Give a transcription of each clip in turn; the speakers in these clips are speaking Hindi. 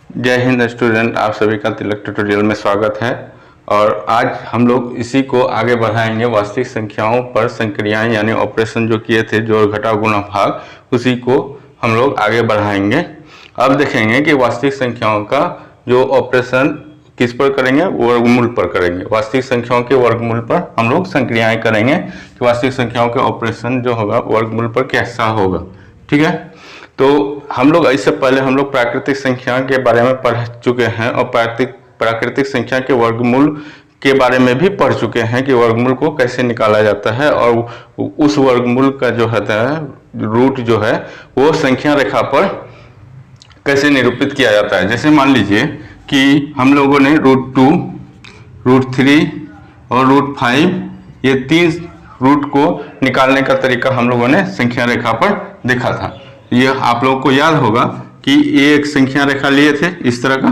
जय हिंद स्टूडेंट, आप सभी का तिलक ट्यूटोरियल में स्वागत है। और आज हम लोग इसी को आगे बढ़ाएंगे। वास्तविक संख्याओं पर संक्रियाएं यानी ऑपरेशन जो किए थे, जोड़ घटाव गुणा भाग, उसी को हम लोग आगे बढ़ाएंगे। अब देखेंगे कि वास्तविक संख्याओं का जो ऑपरेशन किस पर करेंगे, वर्गमूल पर करेंगे। वास्तविक संख्याओं के वर्गमूल पर हम लोग संक्रियाएं करेंगे कि वास्तविक संख्याओं के ऑपरेशन जो होगा वर्गमूल पर कैसा होगा। ठीक है, तो हम लोग इससे पहले हम लोग प्राकृतिक संख्या के बारे में पढ़ चुके हैं और प्राकृतिक संख्या के वर्गमूल के बारे में भी पढ़ चुके हैं कि वर्गमूल को कैसे निकाला जाता है और उस वर्गमूल का जो होता है रूट जो है वो संख्या रेखा पर कैसे निरूपित किया जाता है। जैसे मान लीजिए कि हम लोगों ने √2, √3 और √5 ये 3 रूट को निकालने का तरीका हम लोगों ने संख्या रेखा पर देखा था। ये आप लोगों को याद होगा कि एक संख्या रेखा लिए थे इस तरह का।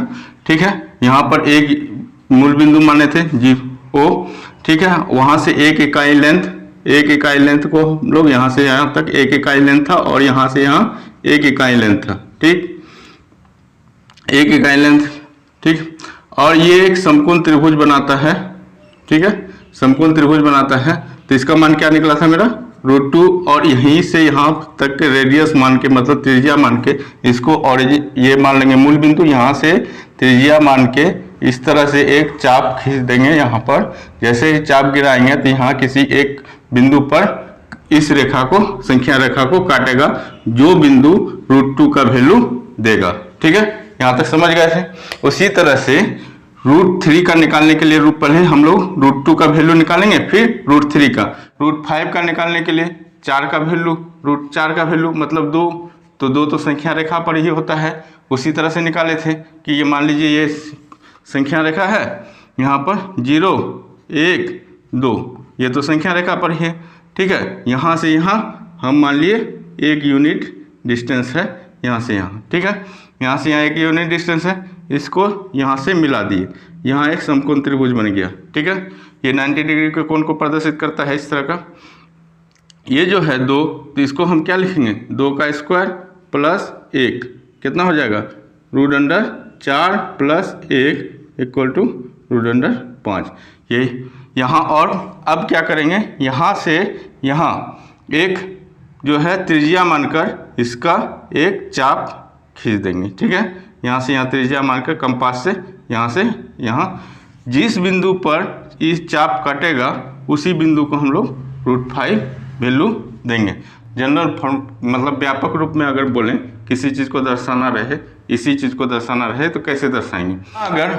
ठीक है, यहाँ पर एक मूल बिंदु माने थे O। ठीक है, वहां से एक इकाई लेंथ को हम लोग यहाँ से यहाँ तक एक इकाई लेंथ था और यहाँ से यहाँ एक इकाई लेंथ था। ठीक, एक इकाई लेंथ। ठीक, और ये एक समकोण त्रिभुज बनाता है। ठीक है, समकोण त्रिभुज बनाता है। तो इसका मान क्या निकला था मेरा √2, और यहीं से यहाँ तक के रेडियस मान के, मतलब त्रिज्या मान के, इसको ऑरिजिन ये मान लेंगे मूल बिंदु। यहाँ से त्रिज्या मान के इस तरह से एक चाप खींच देंगे। यहाँ पर जैसे ही चाप गिराएंगे तो यहाँ किसी एक बिंदु पर इस रेखा को, संख्या रेखा को काटेगा, जो बिंदु √2 का वैल्यू देगा। ठीक है, यहाँ तक समझ गए थे। उसी तरह से √3 का निकालने के लिए पहले हम लोग √2 का वैल्यू निकालेंगे, फिर √3 का। √5 का निकालने के लिए 4 का वैल्यू, √4 का वैल्यू मतलब 2, तो 2 तो संख्या रेखा पर ही होता है। उसी तरह से निकाले थे कि ये मान लीजिए ये संख्या रेखा है, यहाँ पर 0, 1, 2, ये तो संख्या रेखा पर ही है। ठीक है, यहाँ से यहाँ हम मान लिए 1 यूनिट डिस्टेंस है यहाँ से यहाँ। ठीक है, यहाँ से यहाँ 1 यूनिट डिस्टेंस है, इसको यहाँ से मिला दिए, यहाँ एक समकोण त्रिभुज बन गया। ठीक है, ये 90 डिग्री के कोण को प्रदर्शित करता है इस तरह का। ये जो है 2, तो इसको हम क्या लिखेंगे, 2 का स्क्वायर प्लस 1 कितना हो जाएगा, √4 प्लस 1 इक्वल टू √5। ये यहाँ, और अब क्या करेंगे, यहाँ से यहाँ एक जो है त्रिज्या मानकर इसका एक चाप खींच देंगे। ठीक है, यहाँ से यहाँ त्रिज्या मानकर कंपास से यहाँ जिस बिंदु पर इस चाप कटेगा उसी बिंदु को हम लोग √5 वैल्यू देंगे। जनरल फॉर्म मतलब व्यापक रूप में अगर बोलें, किसी चीज़ को दर्शाना रहे, इसी चीज़ को दर्शाना रहे तो कैसे दर्शाएंगे। अगर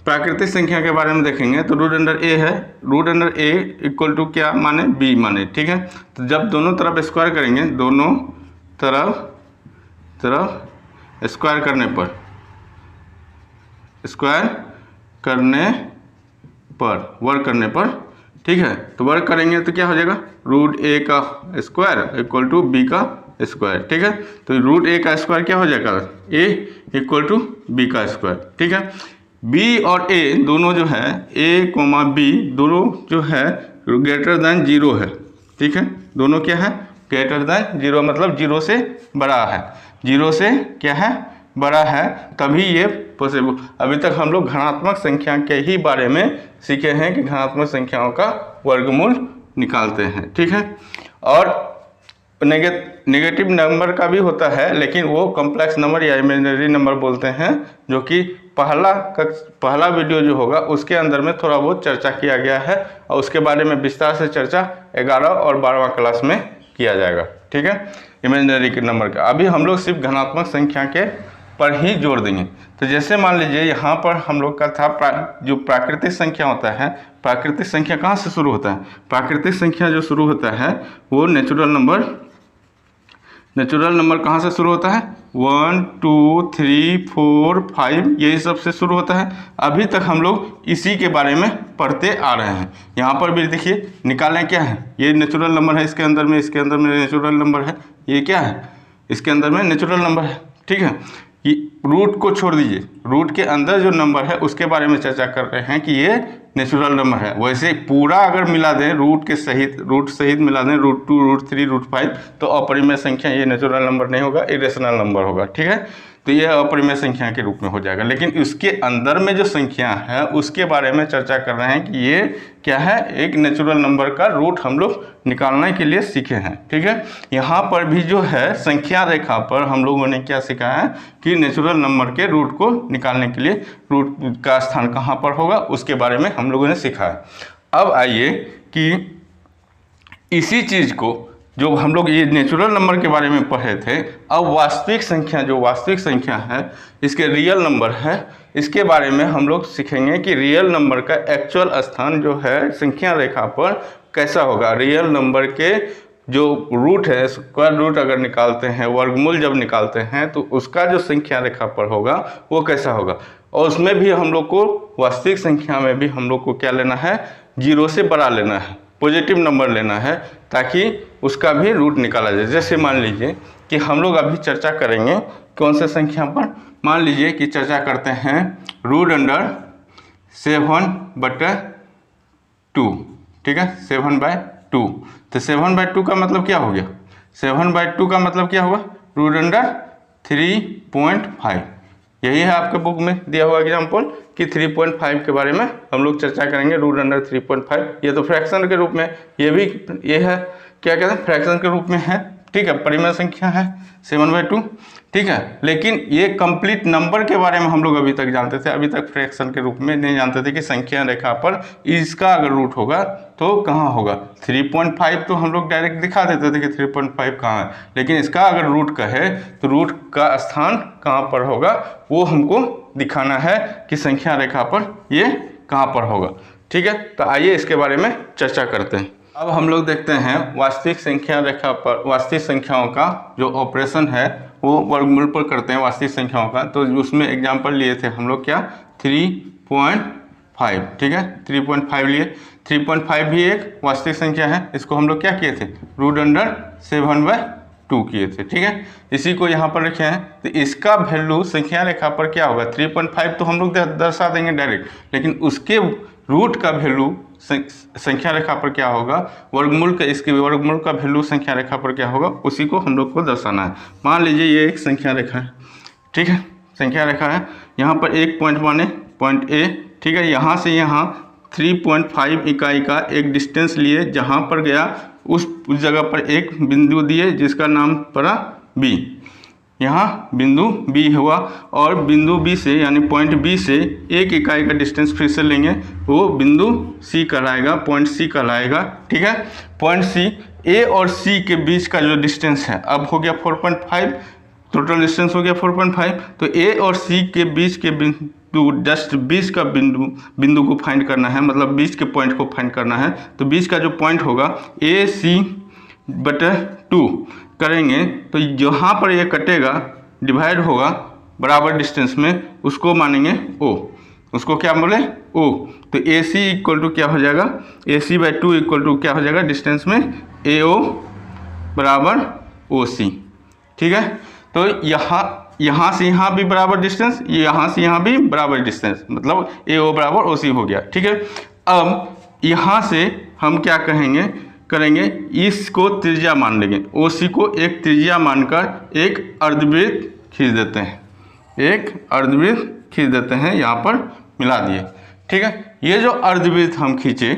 प्राकृतिक संख्या के बारे में देखेंगे तो √a है, √a इक्वल टू क्या माने, b माने। ठीक है, तो जब दोनों तरफ स्क्वायर करेंगे, दोनों तरफ स्क्वायर करने पर वर्ग करने पर, ठीक है, तो वर्ग करेंगे तो क्या हो जाएगा, √a का स्क्वायर इक्वल टू b का स्क्वायर। ठीक है, तो √a का स्क्वायर क्या हो जाएगा, a इक्वल टू b का स्क्वायर। ठीक है, b और a दोनों जो है, a, b दोनों जो है ग्रेटर देन 0 है। ठीक है, दोनों क्या है, ग्रेटर देन 0, मतलब 0 से बड़ा है। 0 से क्या है, बड़ा है, तभी ये पॉसिबल। अभी तक हम लोग घनात्मक संख्या के ही बारे में सीखे हैं कि घनात्मक संख्याओं का वर्गमूल निकालते हैं। ठीक है, और नेगेटिव नंबर का भी होता है, लेकिन वो कॉम्प्लेक्स नंबर या इमेजिनरी नंबर बोलते हैं, जो कि पहला वीडियो जो होगा उसके अंदर में थोड़ा बहुत चर्चा किया गया है, और उसके बारे में विस्तार से चर्चा 11 और 12वां क्लास में किया जाएगा। ठीक है, इमेजिनरी के नंबर का। अभी हम लोग सिर्फ घनात्मक संख्या के पर ही जोड़ देंगे। तो जैसे मान लीजिए यहाँ पर हम लोग का था जो प्राकृतिक संख्या होता है, प्राकृतिक संख्या कहाँ से शुरू होता है, प्राकृतिक संख्या जो शुरू होता है वो नेचुरल नंबर कहाँ से शुरू होता है, 1, 2, 3, 4, 5 यही सब से शुरू होता है। अभी तक हम लोग इसी के बारे में पढ़ते आ रहे हैं। यहाँ पर भी देखिए निकालें क्या है, ये नेचुरल नंबर है, इसके अंदर में नेचुरल नंबर है, ये क्या है, इसके अंदर में नेचुरल नंबर है। ठीक है, कि रूट को छोड़ दीजिए, रूट के अंदर जो नंबर है उसके बारे में चर्चा कर रहे हैं कि ये नेचुरल नंबर है। वैसे पूरा अगर मिला दें, रूट सहित मिला दें, √2, √3, √5, तो अपरिमेय संख्या ये नेचुरल नंबर नहीं होगा, इरेशनल नंबर होगा। ठीक है, तो यह अपरिमेय संख्या के रूप में हो जाएगा। लेकिन इसके अंदर में जो संख्या है उसके बारे में चर्चा कर रहे हैं कि ये क्या है, एक नेचुरल नंबर का रूट हम लोग निकालने के लिए सीखे हैं। ठीक है, यहाँ पर भी जो है संख्या रेखा पर हम लोगों ने क्या सीखा है कि नेचुरल नंबर के रूट को निकालने के लिए रूट का स्थान कहाँ पर होगा उसके बारे में हम लोगों ने सीखा है। अब आइए कि इसी चीज़ को जो हम लोग ये नेचुरल नंबर के बारे में पढ़े थे, अब वास्तविक संख्या, जो वास्तविक संख्या है इसके रियल नंबर है, इसके बारे में हम लोग सीखेंगे कि रियल नंबर का एक्चुअल स्थान जो है संख्या रेखा पर कैसा होगा। रियल नंबर के जो रूट है, स्क्वायर रूट अगर निकालते हैं, वर्गमूल जब निकालते हैं तो उसका जो संख्या रेखा पर होगा वो कैसा होगा। और उसमें भी हम लोग को वास्तविक संख्या में भी हम लोग को क्या लेना है, 0 से बड़ा लेना है, पॉजिटिव नंबर लेना है, ताकि उसका भी रूट निकाला जाए। जैसे मान लीजिए कि हम लोग अभी चर्चा करेंगे कौन से संख्या पर, मान लीजिए कि चर्चा करते हैं रूट अंडर 7/2। ठीक है, 7/2। तो 7/2 का मतलब क्या हो गया, 7/2 का मतलब क्या हुआ, रूट अंडर 3.5। यही है आपके बुक में दिया हुआ एग्जाम्पल कि 3.5 के बारे में हम लोग चर्चा करेंगे, रूट अंडर 3.5। ये तो फ्रैक्शन के रूप में, ये भी ये है क्या कहते हैं, फ्रैक्शन के रूप में है। ठीक है, परिमेय संख्या है 7/2। ठीक है, लेकिन ये कंप्लीट नंबर के बारे में हम लोग अभी तक जानते थे, अभी तक फ्रैक्शन के रूप में नहीं जानते थे कि संख्या रेखा पर इसका अगर रूट होगा तो कहाँ होगा। 3.5 तो हम लोग डायरेक्ट दिखा देते थे कि 3.5 कहाँ है, लेकिन इसका अगर रूट कहे तो रूट का स्थान कहाँ पर होगा वो हमको दिखाना है कि संख्या रेखा पर ये कहाँ पर होगा। ठीक है, तो आइए इसके बारे में चर्चा करते हैं। अब हम लोग देखते हैं वास्तविक संख्या रेखा पर वास्तविक संख्याओं का जो ऑपरेशन है वो वर्गमूल पर करते हैं वास्तविक संख्याओं का। तो उसमें एग्जांपल लिए थे हम लोग क्या, 3.5। ठीक है, 3.5 लिए। 3.5 भी एक वास्तविक संख्या है, इसको हम लोग क्या किए थे, रूट अंडर 7/2 किए थे। ठीक है, इसी को यहाँ पर रखे हैं। तो इसका वैल्यू संख्या रेखा पर क्या होगा, 3.5 तो हम लोग दर्शा देंगे डायरेक्ट, लेकिन उसके रूट का वैल्यू संख्या रेखा पर क्या होगा, वर्गमूल का, इसके वर्गमूल का वैल्यू संख्या रेखा पर क्या होगा, उसी को हम लोग को दर्शाना है। मान लीजिए ये एक संख्या रेखा है। ठीक है, संख्या रेखा है, यहाँ पर एक पॉइंट माने पॉइंट ए। ठीक है, यहाँ से यहाँ 3.5 इकाई का एक डिस्टेंस लिए, जहाँ पर गया उस जगह पर एक बिंदु दिए जिसका नाम पड़ा बी। यहाँ बिंदु बी हुआ और बिंदु बी से यानी पॉइंट बी से एक इकाई का डिस्टेंस फिर से लेंगे, वो बिंदु सी कहलाएगा, पॉइंट सी कहलाएगा। ठीक है, पॉइंट सी, ए और सी के बीच का जो डिस्टेंस है अब हो गया 4.5, टोटल डिस्टेंस हो गया 4.5। तो ए और सी के बीच के बिंदु, जस्ट बीच का बिंदु को फाइंड करना है, मतलब बीच के पॉइंट को फाइंड करना है। तो बीच का जो पॉइंट होगा AC/2 करेंगे, तो जहाँ पर ये कटेगा डिवाइड होगा बराबर डिस्टेंस में, उसको मानेंगे O, उसको क्या बोले O। तो AC इक्वल टू क्या हो जाएगा, AC/2 इक्वल टू क्या हो जाएगा, डिस्टेंस में AO बराबर OC। ठीक है, तो यहाँ से यहाँ भी बराबर डिस्टेंस, यहाँ से यहाँ भी बराबर डिस्टेंस, मतलब AO बराबर OC हो गया। ठीक है, अब यहाँ से हम क्या करेंगे, इसको त्रिज्या मान लेंगे, OC को एक त्रिज्या मानकर एक अर्धवृत्त खींच देते हैं, एक अर्धवृत्त खींच देते हैं, यहाँ पर मिला दिए। ठीक है, ये जो अर्धवृत्त हम खींचे,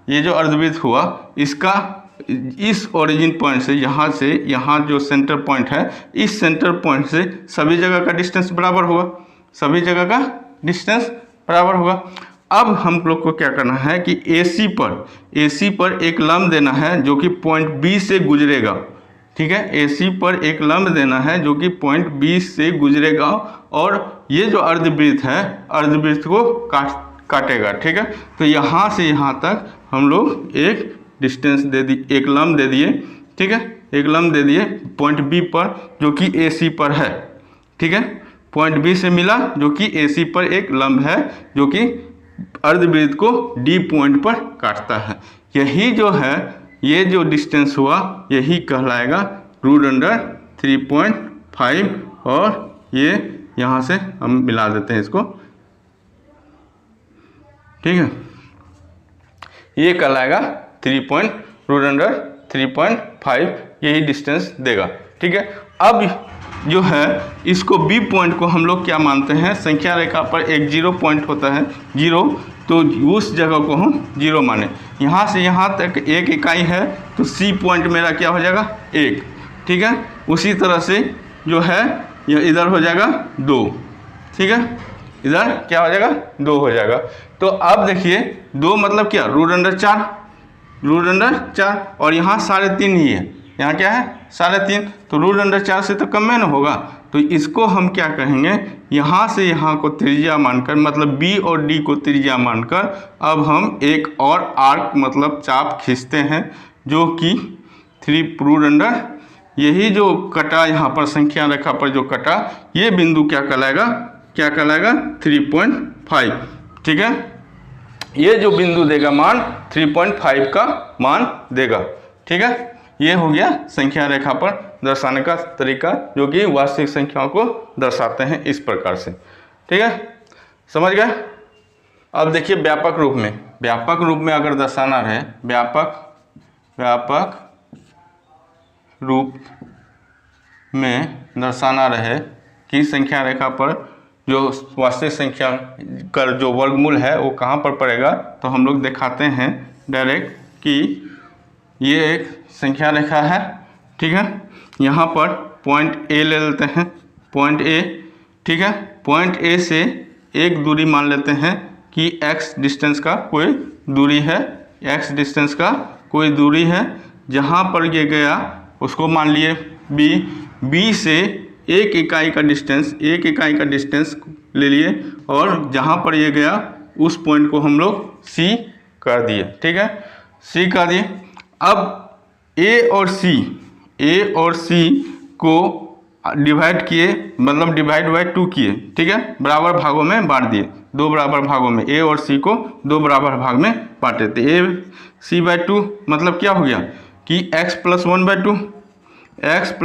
ये जो अर्धवृत्त हुआ, इसका इस ओरिजिन पॉइंट से यहाँ जो सेंटर पॉइंट है, इस सेंटर पॉइंट से सभी जगह का डिस्टेंस बराबर होगा, सभी जगह का डिस्टेंस बराबर होगा। अब हम लोग को क्या करना है कि AC पर एक लंब देना है जो कि पॉइंट B से गुजरेगा। ठीक है, AC पर एक लंब देना है जो कि पॉइंट B से गुजरेगा और ये जो अर्धवृत्त है, अर्धवृत्त को काटेगा। ठीक है, तो यहाँ से यहाँ तक हम लोग एक डिस्टेंस दे दिए, एक लंब दे दिए। ठीक है, एक लंब दे दिए पॉइंट B पर जो कि AC पर है। ठीक है, पॉइंट B से मिला जो कि AC पर एक लंब है जो कि अर्धवृत्त को D पॉइंट पर काटता है। यही जो है, ये जो डिस्टेंस हुआ यही कहलाएगा रूट अंडर 3.5 और ये यहाँ से हम मिला देते हैं इसको। ठीक है, ये कहलाएगा रूट अंडर 3.5, यही डिस्टेंस देगा। ठीक है, अब जो है इसको बी पॉइंट को हम लोग क्या मानते हैं, संख्या रेखा पर एक 0 पॉइंट होता है 0, तो उस जगह को हम 0 माने। यहाँ से यहाँ तक 1 इकाई है तो सी पॉइंट मेरा क्या हो जाएगा 1, ठीक है। उसी तरह से जो है ये इधर हो जाएगा 2, ठीक है, इधर क्या हो जाएगा 2 हो जाएगा। तो अब देखिए 2 मतलब क्या, √4, √4, और यहाँ 3.5 ही है, यहाँ क्या है 3.5, तो √4 से तो कम में ना होगा। तो इसको हम क्या कहेंगे, यहाँ से यहाँ को त्रिज्या मानकर, मतलब बी और डी को त्रिज्या मानकर अब हम एक और आर्क मतलब चाप खींचते हैं, जो कि 3 यही जो कटा यहाँ पर संख्या रेखा पर जो कटा, ये बिंदु क्या कहलाएगा 3.5, ठीक है। ये जो बिंदु देगा मान 3.5 का मान देगा, ठीक है। ये हो गया संख्या रेखा पर दर्शाने का तरीका, जो कि वास्तविक संख्याओं को दर्शाते हैं इस प्रकार से, ठीक है, समझ गए। अब देखिए व्यापक रूप में अगर दर्शाना रहे, व्यापक रूप में दर्शाना रहे कि संख्या रेखा पर जो वास्तविक संख्या का जो वर्गमूल है वो कहाँ पर पड़ेगा, तो हम लोग दिखाते हैं डायरेक्ट कि ये एक संख्या रेखा है, ठीक है। यहाँ पर पॉइंट ए ले लेते हैं, पॉइंट ए, ठीक है। पॉइंट ए से एक दूरी मान लेते हैं कि x डिस्टेंस का कोई दूरी है, x डिस्टेंस का कोई दूरी है। जहाँ पर ये गया उसको मान लिए b से एक इकाई का डिस्टेंस ले लिए, और जहाँ पर ये गया उस पॉइंट को हम लोग c कर दिए, ठीक है, c कर दिए। अब a और c को डिवाइड किए, मतलब डिवाइड बाई 2 किए, ठीक है, बराबर भागों में बांट दिए, 2 बराबर भागों में, a और c को 2 बराबर भाग में बांटे। तो ac/2 मतलब क्या हो गया कि x + 1/2, x +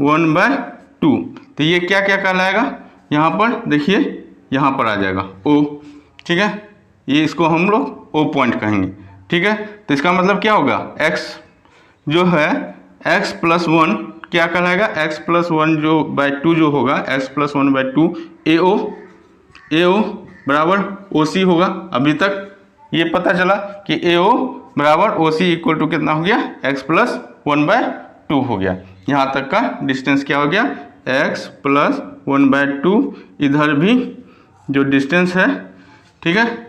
1/2। तो ये क्या कहलाएगा, यहाँ पर देखिए, यहाँ पर आ जाएगा o, ठीक है, ये इसको हम लोग o पॉइंट कहेंगे, ठीक है। तो इसका मतलब क्या होगा, x जो है x + 1 क्या कहलाएगा, x + 1/2 जो होगा, x + 1/2 AO बराबर OC होगा। अभी तक ये पता चला कि AO बराबर OC इक्वल टू कितना हो गया, x + 1/2 हो गया। यहाँ तक का डिस्टेंस क्या हो गया, x + 1/2। इधर भी जो डिस्टेंस है, ठीक है,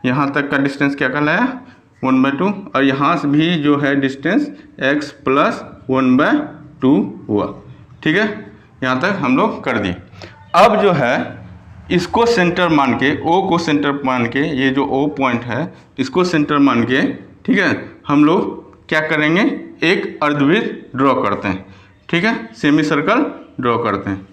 यहाँ तक का डिस्टेंस क्या कहलाया 1/2, और यहाँ से भी जो है डिस्टेंस x + 1/2 हुआ, ठीक है। यहाँ तक हम लोग कर दिए। अब जो है इसको सेंटर मान के, O को सेंटर मान के, ये जो O पॉइंट है इसको सेंटर मान के, ठीक है, हम लोग क्या करेंगे, एक अर्धवृत्त ड्रॉ करते हैं, ठीक है, सेमी सर्कल ड्रॉ करते हैं।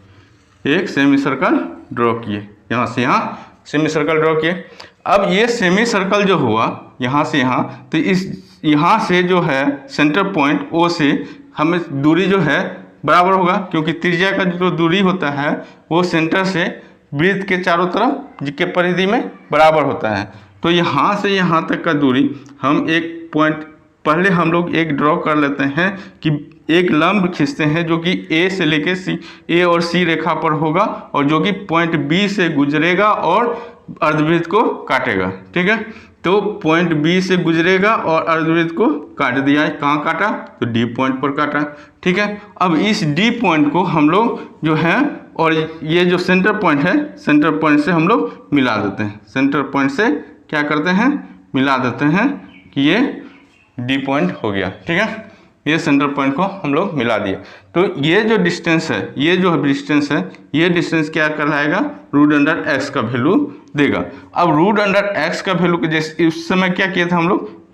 एक सेमी सर्कल ड्रॉ किए, यहाँ से यहाँ सेमी सर्कल ड्रॉ किए। अब ये सेमी सर्कल जो हुआ यहाँ से यहाँ, तो इस यहाँ से जो है सेंटर पॉइंट O से हमें दूरी जो है बराबर होगा, क्योंकि त्रिज्या का जो दूरी होता है वो सेंटर से वृत्त के चारों तरफ के परिधि में बराबर होता है। तो यहाँ से यहाँ तक का दूरी हम एक पॉइंट, पहले हम लोग एक ड्रॉ कर लेते हैं कि एक लंब खींचते हैं जो कि A से लेके A और C रेखा पर होगा, और जो कि पॉइंट B से गुजरेगा और अर्धवृत्त को काटेगा, ठीक है। तो पॉइंट B से गुजरेगा और अर्धवृत्त को काट दिया। कहाँ काटा, तो D पॉइंट पर काटा, ठीक है। अब इस D पॉइंट को हम लोग जो है, और ये जो सेंटर पॉइंट है, सेंटर पॉइंट से हम लोग मिला देते हैं, सेंटर पॉइंट से क्या करते हैं, मिला देते हैं कि ये D पॉइंट हो गया, ठीक है। ये सेंटर पॉइंट को हम लोग मिला दिए। तो ये जो डिस्टेंस है, ये जो डिस्टेंस है, ये डिस्टेंस क्या कहलाएगा, √x का वैल्यू देगा। अब √x का वैल्यू के जैसे उस समय क्या किया था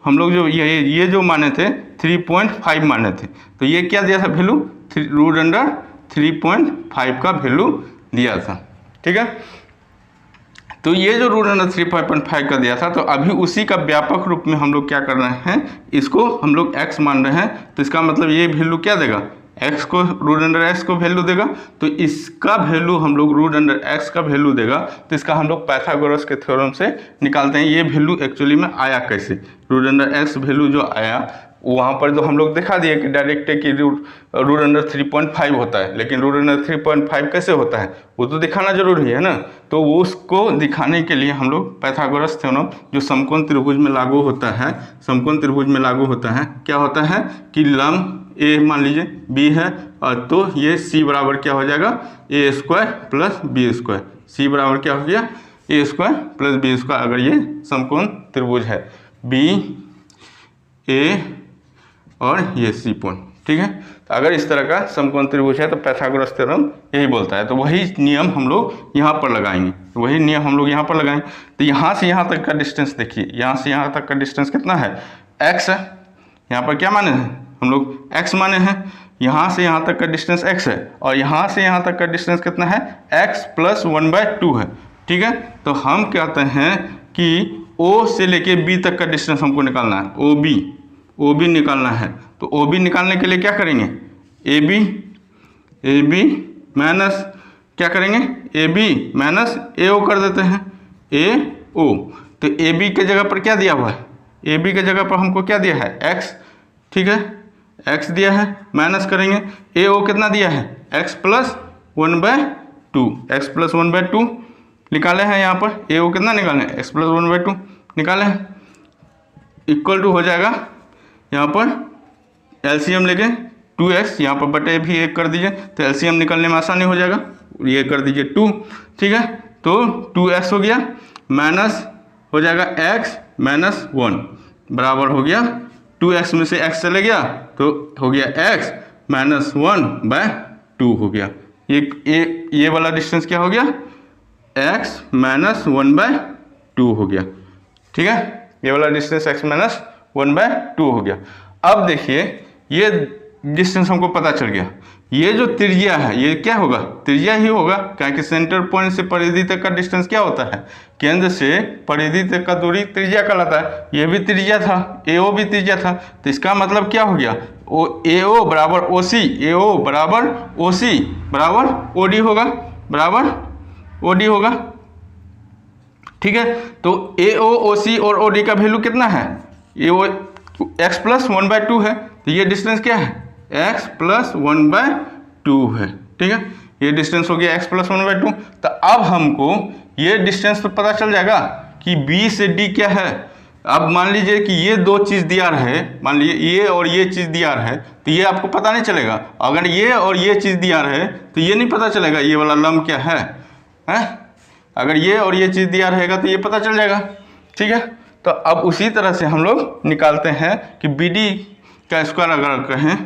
हम लोग जो ये जो माने थे 3.5 माने थे, तो ये क्या दिया था वैल्यू, √3.5 का वैल्यू दिया था, ठीक है। तो ये जो √3.5 का दिया था, तो अभी उसी का व्यापक रूप में हम लोग क्या कर रहे हैं, इसको हम लोग x मान रहे हैं। तो इसका मतलब ये वैल्यू क्या देगा, x को √x को वैल्यू देगा। तो इसका वैल्यू हम लोग √x का वैल्यू देगा। तो इसका हम लोग पाइथागोरस के थ्योरम से निकालते हैं। ये वैल्यू एक्चुअली में आया कैसे, √x वैल्यू जो आया, वहाँ पर जो हम लोग दिखा दिए कि डायरेक्ट है कि रूट अंडर 3.5 होता है, लेकिन रूट अंडर 3.5 कैसे होता है वो तो दिखाना जरूरी है ना। तो वो उसको दिखाने के लिए हम लोग पाइथागोरस थ्योरम जो समकोण त्रिभुज में लागू होता है, समकोण त्रिभुज में लागू होता है, क्या होता है कि लंब ए मान लीजिए बी है, और तो ये सी बराबर क्या हो जाएगा ए स्क्वायर प्लस बी स्क्वायर, सी बराबर क्या हो गया ए स्क्वायर प्लस बी स्क्वायर, अगर ये समकोण त्रिभुज है बी ए और ये सी पॉइंट, ठीक है। तो अगर इस तरह का समकोण त्रिभुज है तो पाइथागोरस थ्योरम यही बोलता है। तो वही नियम हम लोग यहाँ पर लगाएंगे, तो वही नियम हम लोग यहाँ पर लगाएंगे। तो यहाँ से यहाँ तक का डिस्टेंस देखिए, यहाँ से यहाँ तक का डिस्टेंस कितना है x है, यहाँ पर क्या माने हैं हम लोग x माने हैं, यहाँ से यहाँ तक का डिस्टेंस x है, और यहाँ से यहाँ तक का डिस्टेंस कितना है x प्लस 1/2 है, ठीक है। तो हम कहते हैं कि O से लेके B तक का डिस्टेंस हमको निकालना है, OB निकालना है। तो OB निकालने के लिए क्या करेंगे AB माइनस क्या करेंगे AB माइनस AO कर देते हैं AO। तो AB के जगह पर क्या दिया हुआ है, AB के जगह पर हमको क्या दिया है x, ठीक है, x दिया है, माइनस करेंगे AO कितना दिया है x प्लस 1/2 निकाले हैं। यहाँ पर AO कितना निकाले हैं x प्लस 1/2 निकाले हैं, इक्वल टू हो जाएगा यहाँ पर एलसीएम लेके 2x, यहाँ पर बटे भी 1 कर दीजिए तो एलसीएम निकलने में आसानी हो जाएगा, ये कर दीजिए 2, ठीक है। तो 2x हो गया, माइनस हो जाएगा x माइनस 1 बराबर हो गया 2x में से x चले गया तो हो गया x माइनस 1/2 हो गया। ये वाला डिस्टेंस क्या हो गया x माइनस 1/2 हो गया, ठीक है। ये वाला डिस्टेंस x माइनस 1/2 हो गया। अब देखिए ये डिस्टेंस हमको पता चल गया, ये जो त्रिज्या है ये क्या होगा त्रिज्या ही होगा, क्योंकि सेंटर पॉइंट से परिधि तक का डिस्टेंस क्या होता है, केंद्र से परिधि तक का दूरी त्रिज्या कहलाता है। ये भी त्रिज्या था, AO भी त्रिज्या था, तो इसका मतलब क्या हो गया AO बराबर OC, AO बराबर OC बराबर OD होगा, बराबर OD होगा, ठीक है। तो AO OC और OD का वैल्यू कितना है, AO x प्लस 1/2 है, तो ये डिस्टेंस क्या है x प्लस 1/2 है, ठीक है। ये डिस्टेंस हो गया x प्लस 1/2। तो अब हमको ये डिस्टेंस तो पता चल जाएगा कि B से D क्या है। अब मान लीजिए कि ये दो चीज़ दिया रहे, मान लीजिए ये और ये चीज़ दिया रहे, तो ये आपको पता नहीं चलेगा। अगर ये और ये चीज़ दिया रहे तो ये नहीं पता चलेगा ये वाला लंब क्या है, अगर ये और ये चीज़ दिया रहेगा तो ये पता चल जाएगा, ठीक है। तो अब उसी तरह से हम लोग निकालते हैं कि BD का स्क्वायर अगर कहें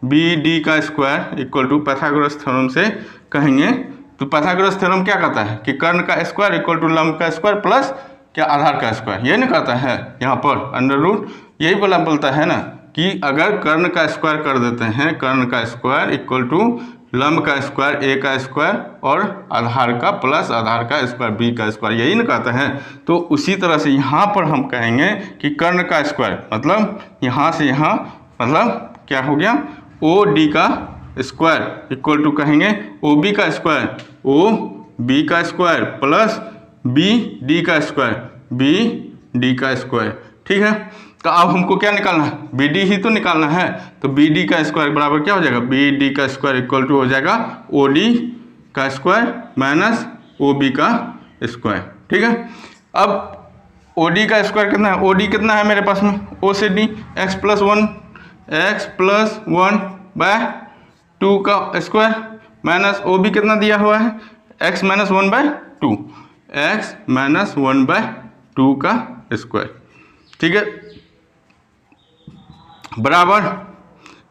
BD का square equal to Pythagoras theorem से कहेंगे, तो पाइथागोरस थ्योरम क्या कहता है कि कर्ण का स्क्वायर इक्वल टू लंब का स्क्वायर प्लस क्या आधार का स्क्वायर, ये नहीं कहता है यहाँ पर अंडर रूट, यही बोलता है ना कि अगर कर्ण का स्क्वायर कर देते हैं, कर्ण का स्क्वायर इक्वल टू लंब का स्क्वायर A का स्क्वायर और आधार का प्लस आधार का स्क्वायर B का स्क्वायर, यही ना कहता है। तो उसी तरह से यहाँ पर हम कहेंगे कि कर्ण का स्क्वायर मतलब यहाँ से यहाँ मतलब क्या हो गया OD का स्क्वायर इक्वल टू कहेंगे OB का स्क्वायर OB का स्क्वायर प्लस BD का स्क्वायर BD का स्क्वायर, ठीक है। तो अब हमको क्या निकालना है BD ही तो निकालना है, तो BD का स्क्वायर बराबर क्या हो जाएगा BD का स्क्वायर इक्वल टू हो जाएगा OD का स्क्वायर माइनस OB का स्क्वायर, ठीक है। अब OD का स्क्वायर कितना है, OD कितना है मेरे पास में O से D x प्लस 1/2 का स्क्वायर माइनस OB कितना दिया हुआ है x माइनस 1/2 x माइनस 1/2 का स्क्वायर, ठीक है। बराबर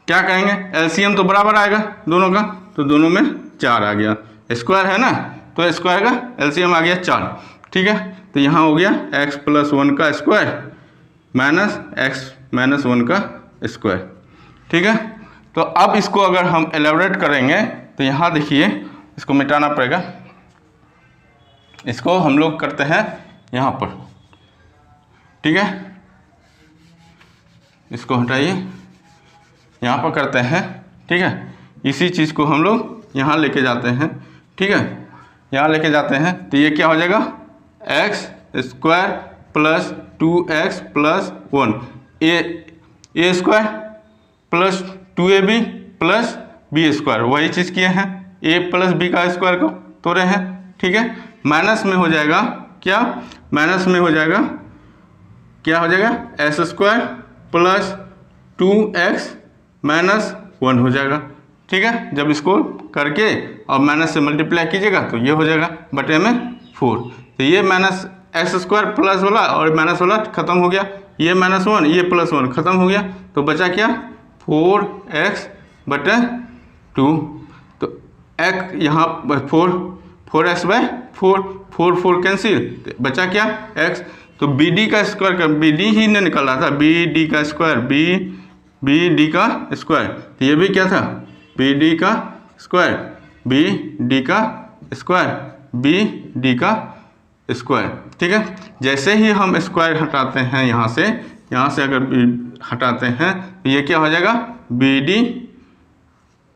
क्या कहेंगे एलसीएम तो बराबर आएगा दोनों का, तो दोनों में 4 आ गया, स्क्वायर है ना तो स्क्वायर का एलसीएम आ गया 4, ठीक है। तो यहाँ हो गया x प्लस 1 का स्क्वायर माइनस x माइनस 1 का स्क्वायर, ठीक है। तो अब इसको अगर हम एलेबरेट करेंगे तो यहाँ देखिए इसको मिटाना पड़ेगा, इसको हम लोग करते हैं यहाँ पर, ठीक है। इसको हटाइए, यहाँ पर करते हैं, ठीक है। इसी चीज़ को हम लोग यहाँ लेके जाते हैं, ठीक है, यहाँ लेके जाते हैं तो ये क्या हो जाएगा x square plus 2x plus 1, A square plus 2ab plus B square, वही चीज़ किए हैं, ए प्लस बी का स्क्वायर को तोड़े हैं, ठीक है। माइनस में हो जाएगा क्या, माइनस में हो जाएगा क्या हो जाएगा, S square plus 2x minus 1 हो जाएगा, ठीक है। जब इसको करके और माइनस से मल्टीप्लाई कीजिएगा तो ये हो जाएगा बटे में 4। तो ये माइनस एक्स स्क्वायर प्लस वाला और माइनस वाला खत्म हो गया, ये -1 ये +1 खत्म हो गया, तो बचा क्या 4x बटे 2। तो x यहाँ 4x बाय 4 कैंसिल, बचा क्या x। तो BD का स्क्वायर का BD ही ने निकल रहा था, BD का स्क्वायर BD का स्क्वायर, तो ये भी क्या था BD का स्क्वायर BD का स्क्वायर BD का स्क्वायर, ठीक है। जैसे ही हम स्क्वायर हटाते हैं यहाँ से अगर हटाते हैं तो ये क्या हो जाएगा BD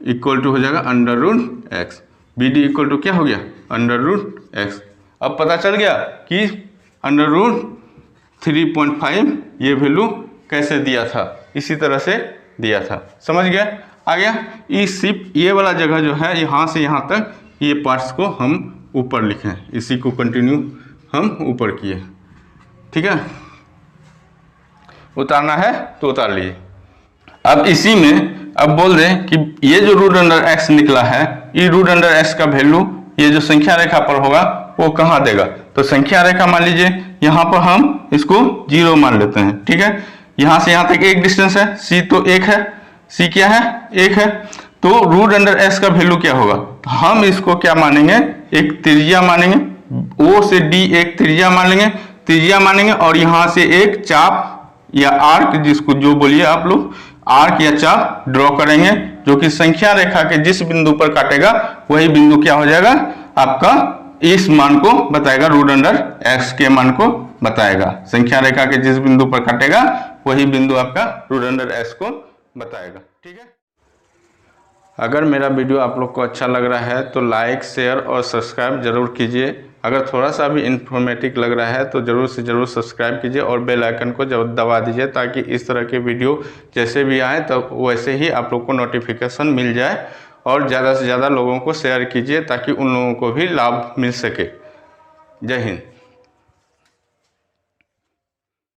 इक्वल टू हो जाएगा √x, BD इक्वल टू क्या हो गया √x। अब पता चल गया कि √3.5 ये वैल्यू कैसे दिया था, इसी तरह से दिया था, समझ गया। आ गया इस सिर्फ ये वाला जगह जो है यहाँ से यहाँ तक ये पार्ट्स को हम ऊपर लिखें, इसी को कंटिन्यू हम ऊपर किए, ठीक है। उतारना है तो उतार लीजिए। अब इसी में अब बोल दें कि ये जो √x निकला है, ये √x का वैल्यू ये जो संख्या रेखा पर होगा वो कहाँ देगा, तो संख्या रेखा मान लीजिए यहाँ पर हम इसको 0 मान लेते हैं, ठीक है। यहाँ से यहाँ तक एक डिस्टेंस है, c तो 1 है, c क्या है 1 है, तो √x का वैल्यू क्या होगा, तो हम इसको क्या मानेंगे एक त्रिज्या मानेंगे, O से D एक त्रिज्या मानेंगे और यहाँ से एक चाप या आर्क, जिसको जो बोलिए आप लोग, आर्क या चाप ड्रॉ करेंगे, जो कि संख्या रेखा के जिस बिंदु पर काटेगा वही बिंदु क्या हो जाएगा आपका इस मान को बताएगा, √x के मान को बताएगा। संख्या रेखा के जिस बिंदु पर काटेगा वही बिंदु आपका √x को बताएगा, ठीक है। अगर मेरा वीडियो आप लोग को अच्छा लग रहा है तो लाइक शेयर और सब्सक्राइब जरूर कीजिए। अगर थोड़ा सा भी इन्फॉर्मेटिव लग रहा है तो ज़रूर से ज़रूर सब्सक्राइब कीजिए और बेल आइकन को जरूर दबा दीजिए, ताकि इस तरह के वीडियो जैसे भी आए तो वैसे ही आप लोग को नोटिफिकेशन मिल जाए। और ज़्यादा से ज़्यादा लोगों को शेयर कीजिए ताकि उन लोगों को भी लाभ मिल सके। जय हिंद।